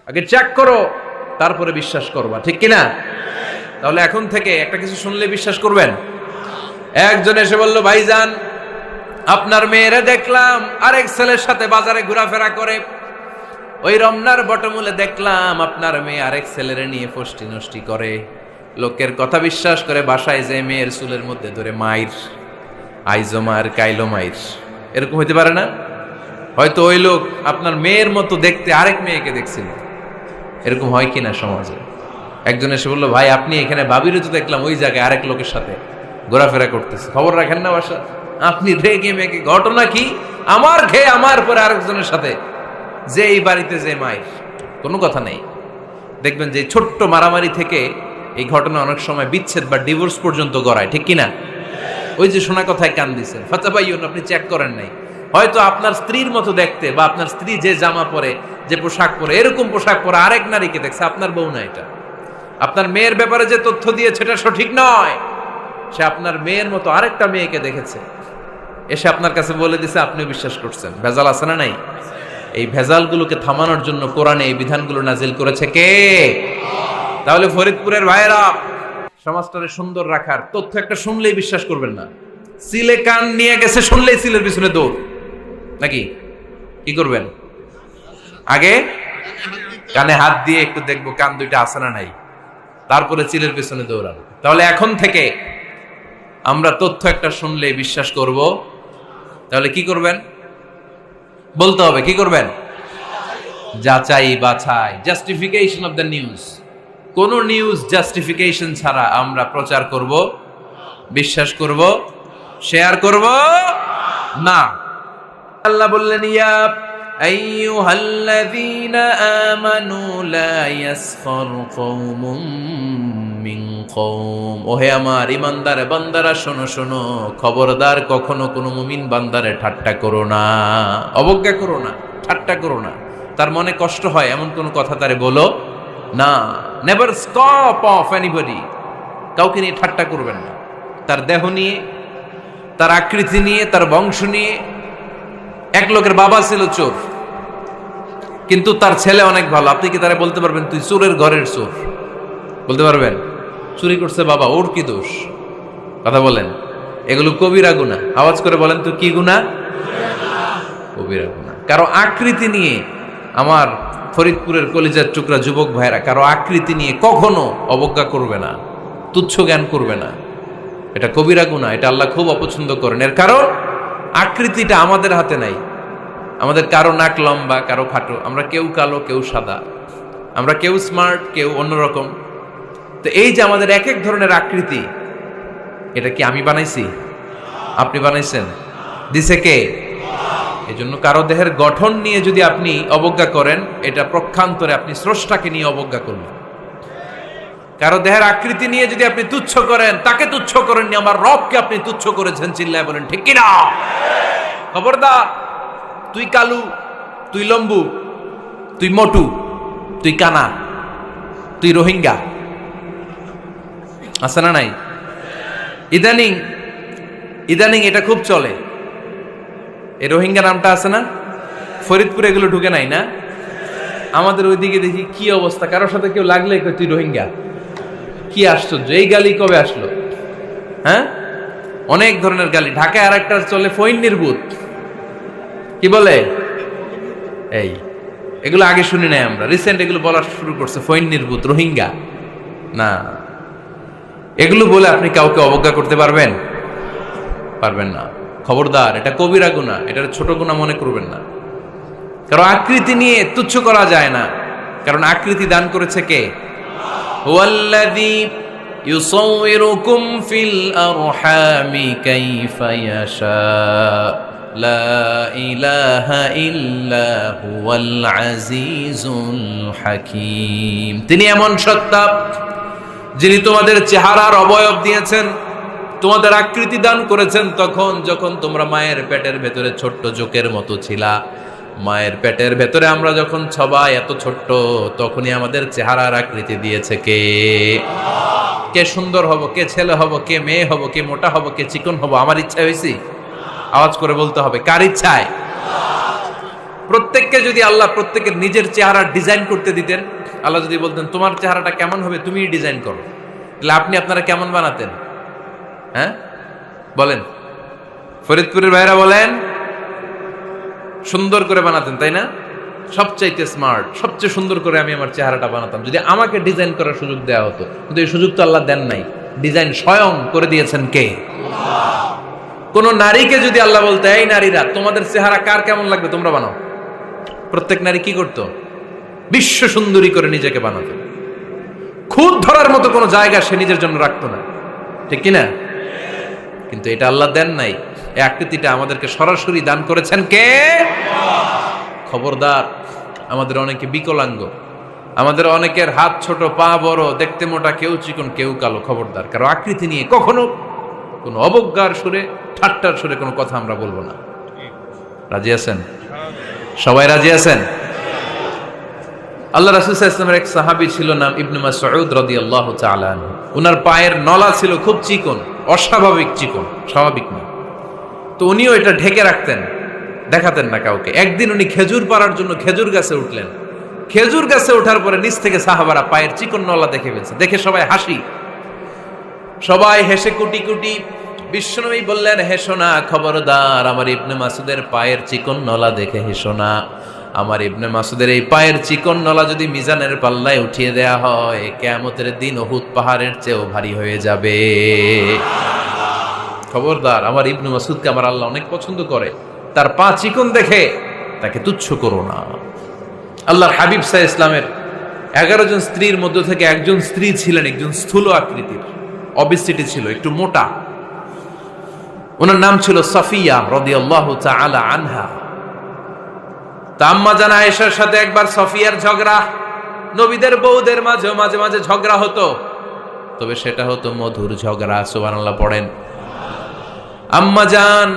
আগে চেক করো, তারপরে বিশ্বাস করবা, ঠিক কিনা? তাহলে এখন থেকে একটা কিছু শুনলে বিশ্বাস করবেন। একজন এসে বলল, ভাইজান আপনার মেয়েরে দেখলাম আরেক ছেলের সাথে বাজারে ঘোরাফেরা করে, ওই রমনার বটমূলে দেখলাম আপনার মেয়ে আরেক ছেলেরে নিয়ে ফষ্টি নষ্টি করে, লোকের কথা বিশ্বাস করে বাসায় যে মেয়ের চুলের মধ্যে ধরে মাইর, আইজো মার কাইলো মাইর। এরকম হইতে পারে না? হয়তো ওই লোক আপনার মেয়ের মতো দেখতে আরেক মেয়েকে দেখছিল। এরকম হয় কিনা সমাজে? একজন এসে বললো, ভাই আপনি এখানে ভাবিরও তো দেখলাম ওই জায়গায় আরেক লোকের সাথে ঘোরাফেরা করতেছে, খবর রাখেন না বাসা? আপনি রেগে মেগে, ঘটনা কি? আমার খেয়ে আমার পরে আরেকজনের সাথে, যে এই বাড়িতে যে মায়ের, কোনো কথা নেই। দেখবেন যে ছোট্ট মারামারি থেকে এই ঘটনা অনেক সময় বিচ্ছেদ বা ডিভোর্স পর্যন্ত গড়ায়, ঠিক কিনা? ওই যে শোনা কথায় কান দিছেন, ফাতাবাইয়ুন, আপনি চেক করেন নাই। হয়তো আপনার স্ত্রীর মতো দেখতে বা আপনার স্ত্রী যে জামা পরে, যে পোশাক পরে, এরকম পোশাক পরে আরেক নারীকে দেখছে, আপনার বউ না এটা। আপনার মেয়ের ব্যাপারে যে তথ্য দিয়েছে এটা সঠিক নয়, সে আপনার মেয়ের মতো আরেকটা মেয়েকে দেখেছে, এসে আপনার কাছে বলে দিছে, আপনি বিশ্বাস করছেন। ভেজাল আছে না নাই? এই ভেজালগুলোকে থামানোর জন্য কোরআনে এই বিধানগুলো নাজিল করেছে কে? তাহলে ফরিদপুরের ভাইয়েরা, সমাজটারে সুন্দর রাখার তথ্য একটা শুনলেই বিশ্বাস করবেন না। সিলে কান নিয়ে গেছে, শুনলেই সিলের পিছনে দৌড়, নাকি? কি করবেন? আগে কানে হাত দিয়ে একটু দেখবো কান দুইটা আছে না নাই, তারপরে চিলের পিছনে দৌড়ানো। তাহলে এখন থেকে আমরা তথ্য একটা শুনলেই বিশ্বাস করব। তাহলে কি করবেন? বলতে হবে কি করবেন? যাচাই বাছাই, জাস্টিফিকেশন অফ দ্য নিউজ। কোন নিউজ জাস্টিফিকেশন ছাড়া আমরা প্রচার করব, বিশ্বাস করব, শেয়ার করব না। আল্লাহ বললেন, ইয়া আইয়ুহাল্লাযীনা আমানু লা ইয়াসখার কওমুম মিন কওম। ওহে আমার ঈমানদার বান্দারা, শোনো শোনো, খবরদার কখনো কোনো মুমিন বান্দারে ঠাট্টা করো না, অবজ্ঞা করো না, ঠাট্টা করো না। তার মনে কষ্ট হয় এমন কোন কথা তারে বলো না। Never stop of anybody. কাউকে নিয়ে ঠাট্টা করবেন না, তার দেহ নিয়ে, তার আকৃতি নিয়ে, তার বংশ নিয়ে। এক লোকের বাবা ছিল চোর, কিন্তু তার ছেলে অনেক ভালো। আপনি কি তারা বলতে পারবেন তুই চোরের ঘরের চোর? বলতে পারবেন? চুরি করছে বাবা, ওর কি দোষ? কথা বলেন। এগুলো কবিরা গুনাহ। আওয়াজ করে বলেন তো, কি গুনাহ? কবিরা গুনাহ। কারো আকৃতি নিয়ে, আমার ফরিদপুরের কলিজার টুকরা যুবক ভাইরা, কারো আকৃতি নিয়ে কখনো অবজ্ঞা করবে না, তুচ্ছ জ্ঞান করবে না। এটা কবিরা গুনাহ, এটা আল্লাহ খুব অপছন্দ করেন। এর কারণ আকৃতিটা আমাদের হাতে নাই। আমাদের কারো নাক লম্বা, কারো খাটো, আমরা কেউ কালো, কেউ সাদা, আমরা কেউ স্মার্ট, কেউ অন্যরকম। তো এই যে আমাদের এক এক ধরনের আকৃতি, এটা কি আমি বানাইছি? আপনি বানাইছেন? দিছে কে? এই জন্য কারো দেহের গঠন নিয়ে যদি আপনি অবজ্ঞা করেন, এটা প্রক্ষান্তরে আপনি স্রষ্টাকে নিয়ে অবজ্ঞা করলেন। কারো দেহের আকৃতি নিয়ে যদি আপনি তুচ্ছ করেন, তাকে তুচ্ছ করেননি, আমার রবকে আপনি তুচ্ছ করেছেন। চিল্লায় বলেন ঠিক কিনা? খবরদার, তুই কালু, তুই লম্বু, তুই মোটু, তুই কানা, তুই রোহিঙ্গা, আছে না নাই? ইদানিং ইদানিং এটা খুব চলে। এই রোহিঙ্গা নামটা আছে না? ফরিদপুরে এগুলো ঢুকে নাই না? আমাদের ওইদিকে দেখি কি অবস্থা, কারোর সাথে কেউ লাগলে তুই রোহিঙ্গা। কি আশ্চর্য, এই গালি কবে আসলো? হ্যাঁ, অনেক ধরনের গালি। ঢাকায় আর একটা চলে ফইন্নির ভূত, কি বলে? এই এগুলো আগে শুনি নাই আমরা, রিসেন্ট এগুলো বলা শুরু করছে। ফইন্নির ভূত, রোহিঙ্গা না, এগুলো বলে আপনি কাউকে অবজ্ঞা করতে পারবেন? পারবেন না। খবরদার, এটা কবিরা গুনাহ, এটা ছোট গুনাহ মনে করবেন না। কারণ আকৃতি নিয়ে তুচ্ছ করা যায় না, কারণ আকৃতি দান করেছে কে? হুয়াল্লাযী ইউসাউইরুকুম ফিল আরহামি কাইফা ইয়াশা লা ইলাহা ইল্লা হুয়াল আজিজুল হাকীম। তিনি এমন সত্তা, যিনি তোমাদের চেহারার অবয়ব দিয়েছেন, তোমাদের আকৃতি দান করেছেন তখন যখন তোমরা মায়ের পেটের ভেতরে ছোট্ট জোকের মতো ছিলা। মায়ের পেটের ভেতরে আমরা যখন সবাই এত ছোট্ট, তখনই আমাদের চেহারার আকৃতি দিয়েছে কে? কে সুন্দর হব, কে ছেলে হব, কে মেয়ে হব, কে মোটা হব, কে চিকন হব আমার ইচ্ছা হয়েছি? আওয়াজ করে বলতে হবে, কার ইচ্ছায়? প্রত্যেককে যদি আল্লাহ প্রত্যেকের নিজের চেহারা ডিজাইন করতে দিতেন, আল্লাহ যদি বলতেন তোমার চেহারাটা কেমন হবে তুমি ডিজাইন করো, তাহলে আপনি আপনারা কেমন বানাতেন? হ্যাঁ বলেন, ফরিদপুরের ভাইরা বলেন, সুন্দর করে বানাতেন তাই না? সবচাইতে স্মার্ট, সবচেয়ে সুন্দর করে আমি আমার চেহারাটা বানাতাম যদি আমাকে ডিজাইন করার সুযোগ দেওয়া হতো। কিন্তু এই সুযোগ তো আল্লাহ দেন নাই। ডিজাইন স্বয়ং করে দিয়েছেন কে? কোন নারীকে যদি আল্লাহ বলতে এই নারীরা তোমাদের চেহারা কার কেমন লাগবে তোমরা বানাও, প্রত্যেক নারী কি করত? বিশ্ব সুন্দরী করে নিজেকে বানাতো। খুদ ধরার মতো কোনো জায়গা সে নিজের জন্য রাখতো না, ঠিক কিনা? কিন্তু এটা আল্লাহ দেন নাই। এই আকৃতিটা আমাদেরকে সরাসরি দান করেছেন কে? খবরদার, আমাদের অনেকে বিকলাঙ্গ, আমাদের অনেকের হাত ছোট, পা বড়, দেখতে মোটা, কেউ চিকন কেউ কালো। খবরদার, কারো আকৃতি নিয়ে কখনো কোনো অবজ্ঞার সুরে, ঠাট্টার সুরে কোনো কথা আমরা বলবো না। রাজি আছেন? সবাই রাজি আছেন? আল্লাহ রাসূল সাল্লাল্লাহু আলাইহি ওয়াসাল্লামের এক সাহাবী ছিল, নাম ইবনে মাসউদ রাদিয়াল্লাহু তাআলা আনহু। উনার পায়ের নলা ছিল খুব চিকন, অস্বাভাবিক চিকন, স্বাভাবিক না। তো উনিও এটা ঢেকে রাখতেন, দেখাতেন না কাউকে। একদিন উনি খেজুর পাড়ার জন্য খেজুর গাছে উঠলেন। খেজুর গাছে ওঠার পরে নিচ থেকে সাহাবারা পায়ের চিকন নলা দেখে ফেলছে। দেখে সবাই হাসি, সবাই হেসে কুটি কুটি। বিশ্বনবী বললেন, হেসো না, খবরদার, আমার ইবনে মাসুদের পায়ের চিকন নলা দেখে হেসো না। আমার ইবনে মাসুদের এই পায়ের চিকন নলা যদি মিজানের পাল্লায় উঠিয়ে দেয়া হয়, কিয়ামতের দিন উহুদ পাহাড়ের চেয়েও ভারী হয়ে যাবে। খবরদার, আমার ইবনে মাসুদকে আমার আল্লাহ অনেক পছন্দ করে, তার পা চিকন দেখে তাকে তুচ্ছ করো না। আল্লাহর হাবিব সাল্লাল্লাহু আলাইহি ইসলামের 11 জন স্ত্রীর মধ্য থেকে একজন স্ত্রী ছিলেন একজন স্থূল আকৃতির, অবিসিটি ছিল, একটু মোটা। ওনার নাম ছিল সাফিয়া রাদিয়াল্লাহু তাআলা আনহা। আম্মা জান আয়েশার সাথে একবার সাফিয়ার ঝগড়া। নবীদের বউদের মাঝে মাঝে মাঝে ঝগড়া হতো, তবে সেটা হতো মধুর ঝগড়া। সুবহানাল্লাহ পড়েন। আম্মা জান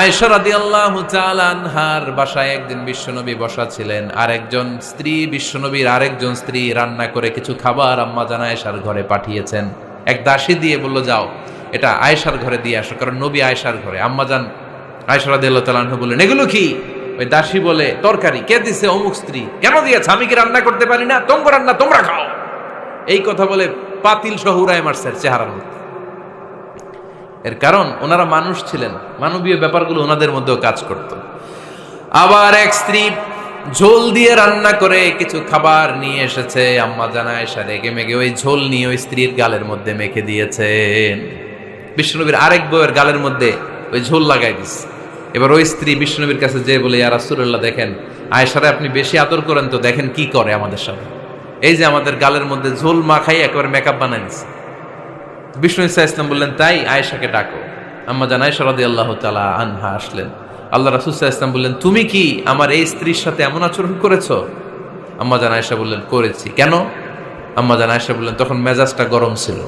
আয়েশা রাদিয়াল্লাহু তাআলা আনহার বাসায় একদিন বিশ্বনবী বসা ছিলেন। আরেকজন স্ত্রী, বিশ্বনবীর আরেকজন স্ত্রী রান্না করে কিছু খাবার আম্মা জান আয়েশার ঘরে পাঠিয়েছেন। এক দাসী দিয়ে বলল, যাও এটা আয়েশার ঘরে দিয়ে আসো, কারণ নবী আয়েশার ঘরে। আম্মা জান আয়েশা রাদিয়াল্লাহু তাআলা আনহা বললেন, এগুলো কি? ওই দাসী বলে, তরকারি। কে দিছে? অমুক স্ত্রী। কেন দিয়েছে? আমি কি রান্না করতে পারি না? তোমরা রান্না তোমরা খাও। এই কথা বলে পাতিল সহ উড়ায় মারছে চেহারার মধ্যে। এর কারণ ওনারা মানুষ ছিলেন, মানবীয় ব্যাপারগুলো ওনাদের মধ্যেও কাজ করত। আবার এক স্ত্রী ঝোল দিয়ে রান্না করে কিছু খাবার নিয়ে এসেছে। আম্মা জান আয়েশা রেগে মেগে ওই ঝোল নিয়ে ওই স্ত্রীর গালের মধ্যে মেখে দিয়েছেন। বিশ্বনবীর আরেক বউয়ের গালের মধ্যে ওই ঝোল লাগাই দিচ্ছে। এবার ওই স্ত্রী বিশ্বনবীর কাছে যেয়ে বলে, ইয়া রাসূলুল্লাহ, দেখেন আয়েশারে আপনি বেশি আদর করেন তো, দেখেন কি করে আমাদের সাথে। এই যে আমাদের গালের মধ্যে ঝোল মাখাই একেবারে মেকআপ বানাই দিচ্ছে। বিষ্ণু ইসা ইসলাম বললেন, তাই আয়েশাকে ডাকো। আম্মা জান আয়েশা রাদিয়াল্লাহু তাআলা আনহা আসলেন। আল্লাহ রাসূল সাল্লাল্লাহু আলাইহি ওয়াসাল্লাম বললেন, তুমি কি আমার এই স্ত্রীর সাথে এমন আচরণ করেছো? আম্মা জান আয়েশা বললেন, করেছি। কেন? আম্মা জান আয়েশা বললেন, তখন মেজাজটা গরম ছিল,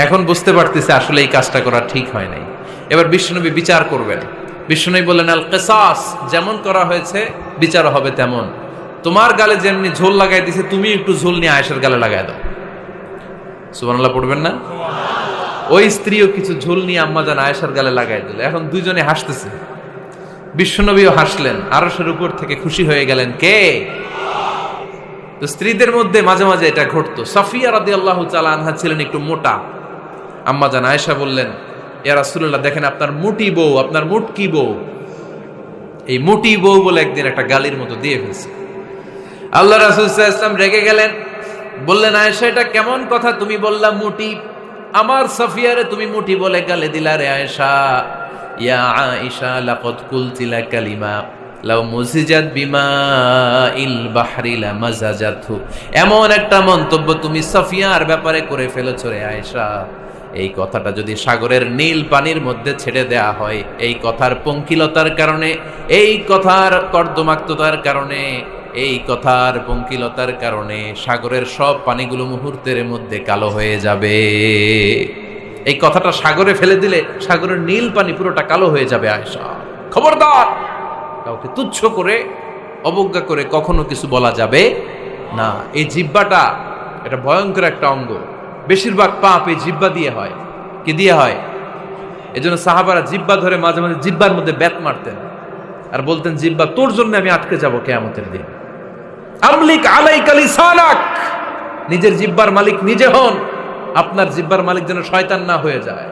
এখন বুঝতে পারতেছে আসলে এই কাজটা করা ঠিক হয় নাই। এবার বিশ্বনবী বিচার করবেন। বিশ্বনবী বললেন, আল কিসাস, যেমন করা হয়েছে বিচার হবে তেমন। তোমার গালে যেমনি ঝোল লাগাই দিছে, তুমি একটু ঝোল নিয়ে আয়েশার গালে লাগাই দাও। সুবহানাল্লাহ পড়বেন না? ওই স্ত্রীও কিছু ঝোল নিয়ে আম্মা জান আয়েশার গালে লাগাই দিল। এখন দুইজনে হাসতেছে, বিশ্বনবীও হাসলেন, আরশের উপর থেকে খুশি হয়ে গেলেন কে? তো স্ত্রীদের মধ্যে মাঝে মাঝে এটা ঘটতো। সাফিয়া রাদিয়াল্লাহু তাআলা আনহা ছিলেন একটু মোটা। আম্মা জান আয়েশা বললেন, ইয়া রাসূলুল্লাহ, দেখেন আপনার মুটি বউ, আপনার মুটকি বউ, এই মুটি বউ বলে একদিন একটা গালির মতো দিয়ে ফেলছে। আল্লাহ রাসূল সাল্লাল্লাহু আলাইহি ওয়াসাল্লাম রেগে গেলেন, বললেন, আয়েশা এটা কেমন কথা তুমি বললা মুটি? আমার সাফিয়ারে তুমি মুটি বলে গালে দিলা রে আয়েশা। ইয়া আয়েশা লাকাদ কুলতিলা কালিমা লাউ মুজিজাত বিমাইল বাহরি লামাজাজাতহু, এমন একটা মন্তব্য তুমি সাফিয়ার ব্যাপারে করে ফেলেছো রে আয়েশা, এই কথাটা যদি সাগরের নীল পানির মধ্যে ছেড়ে দেয়া হয়, এই কথার পঙ্কিলতার কারণে, এই কথার কর্দমাক্ততার কারণে, এই কথার পঙ্কিলতার কারণে সাগরের সব পানিগুলো মুহূর্তের মধ্যে কালো হয়ে যাবে। এই কথাটা সাগরে ফেলে দিলে সাগরের নীল পানি পুরোটা কালো হয়ে যাবে। আয়েশা, খবরদার, কাউকে তুচ্ছ করে অবজ্ঞা করে কখনো কিছু বলা যাবে না। এই জিহ্বাটা এটা ভয়ঙ্কর একটা অঙ্গ। বেশিরভাগ পাপ এই জিহ্বা দিয়ে হয়। কি দিয়ে হয়? এজন্য সাহাবারা জিহ্বা ধরে মাঝে মাঝে জিহ্বার মধ্যে বেত মারতেন। আর বলতেন জিহ্বা তোর জন্য আমি আটকে যাব কিয়ামতের দিন। আমলিক আলাইকা লিসানাক, নিজের জিহ্বার মালিক নিজে হন। আপনার জিহ্বার মালিক যেন শয়তান না হয়ে যায়।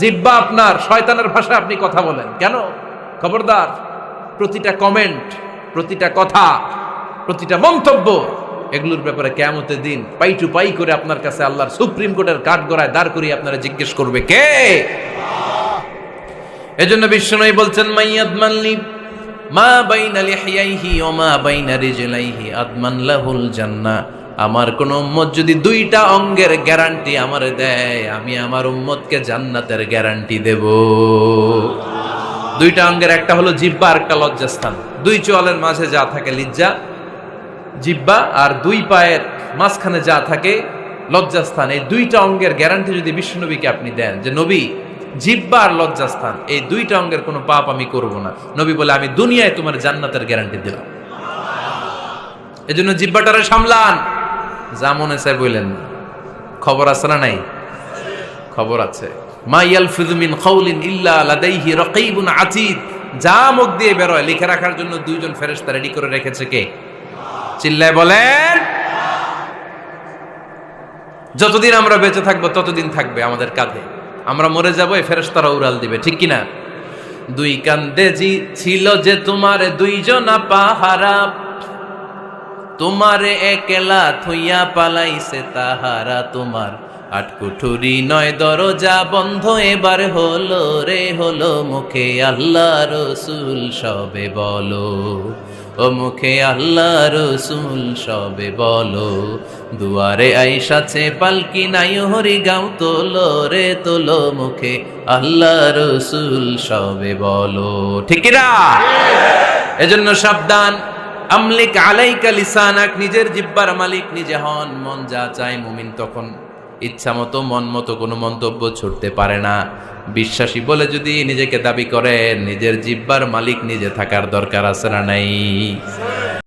জিহ্বা আপনার, শয়তানের ভাষায় আপনি কথা বলেন কেন? খবরদার, প্রতিটা কমেন্ট, প্রতিটা কথা, প্রতিটা মন্তব্য, এগুলোর ব্যাপারে কিয়ামতের দিন পাই টু পাই করে আপনার কাছে আল্লাহর সুপ্রিম কোর্টের কাঠগড়ায় দাঁড় করিয়ে আপনারা জিজ্ঞেস করবে কে? এজন্য বিশ্বনবী বলছেন মাইয়াদমানলি মা বাইনা লিহিয়াইহি ওয়া মা বাইনা রিজলাইহি আদমান লাহুল জান্নাহ। আমার কোন উম্মত যদি দুইটা অঙ্গের গ্যারান্টি আমারে দেয়, আমি আমার উম্মতকে জান্নাতের গ্যারান্টি দেব। দুইটা অঙ্গের, একটা হলো জিহ্বা আর একটা লজ্জাস্থান। দুই চোয়ালের মাঝে যা থাকে লিজ্জা জিহ্বা, আর দুই পায়ের মাঝখানে যা থাকে লজ্জাস্থান। এই দুইটা অঙ্গের গ্যারান্টি যদি বিশ্বনবীকে আপনি দেন যে নবী জিহ্বা আর লজ্জাস্থান এই দুইটা অঙ্গের কোনো পাপ আমি করব না, নবী বলে আমি দুনিয়ায় তোমার জান্নাতের গ্যারান্টি দিলাম। এজন্য জিহ্বাটারে সামলান, যা মনে চায় বললেন না। খবর আছে না নাই? খবর আছে। মা ইয়ালফিযু মিন কাউলিন ইল্লা লাদাইহি রাকীবুন আতীদ, যা মুখ দিয়ে বের হয় লিখে রাখার জন্য দুইজন ফেরেশতা রেডি করে রেখেছে কে? চিল্লায় বলেন। যতদিন আমরা বেঁচে থাকবো ততদিন থাকবে আমাদের কাঁধে। আমরা মরে যাবো, এই ফেরেশতারা উড়াল দিবে, ঠিক কিনা? দুই কান্দে জি ছিল যে তোমার দুইজনা পাহারা, তোমারে একলা থইয়া পালাইছে তাহারা। তোমার আটকুঠুরি নয় দরজা বন্ধ এবার হলো রে হলো, মুখে আল্লাহ রসুল সবে বলো, ও মুখে আল্লাহ রসুল সবে বলো। দুয়ারে আইসাছে পালকি নাই হরি গাও তোলো রে তোলো, মুখে আল্লাহ রসুল সবে বলো, ঠিক না? এজন্য সাবধান। আমলিক আলাইকা লিসানাক, নিজের জিহ্বার মালিক নিজে হন। মন যা চায় মুমিন তখন ইচ্ছা মতো মন মতো কোনো মন্তব্য ছুটতে পারে না। বিশ্বাসী বলে যদি নিজেকে দাবি করেন, নিজের জিহ্বার মালিক নিজে থাকার দরকার আছে না নাই?